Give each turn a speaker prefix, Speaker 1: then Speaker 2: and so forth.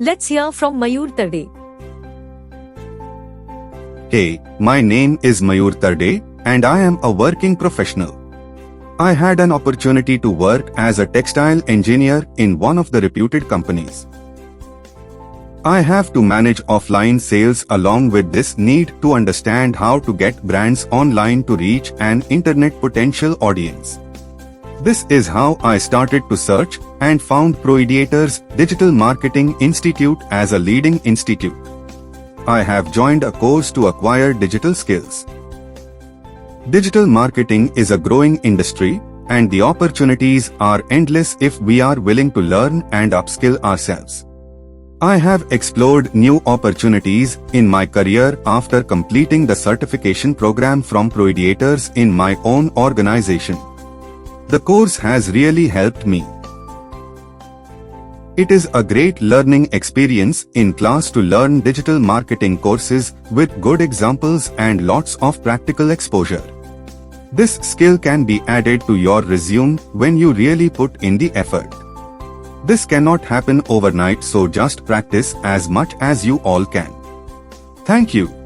Speaker 1: Let's hear from Mayur Tarade.
Speaker 2: Hey, my name is Mayur Tarade, and I am a working professional. I had an opportunity to work as a textile engineer in one of the reputed companies. I have to manage offline sales along with this need to understand how to get brands online to reach an internet potential audience. This is how I started to search and found ProiDeators Digital Marketing Institute as a leading institute. I have joined a course to acquire digital skills. Digital marketing is a growing industry, and the opportunities are endless if we are willing to learn and upskill ourselves. I have explored new opportunities in my career after completing the certification program from ProiDeators in my own organization. The course has really helped me. It is a great learning experience in class to learn digital marketing courses with good examples and lots of practical exposure. This skill can be added to your resume when you really put in the effort. This cannot happen overnight, so just practice as much as you all can. Thank you.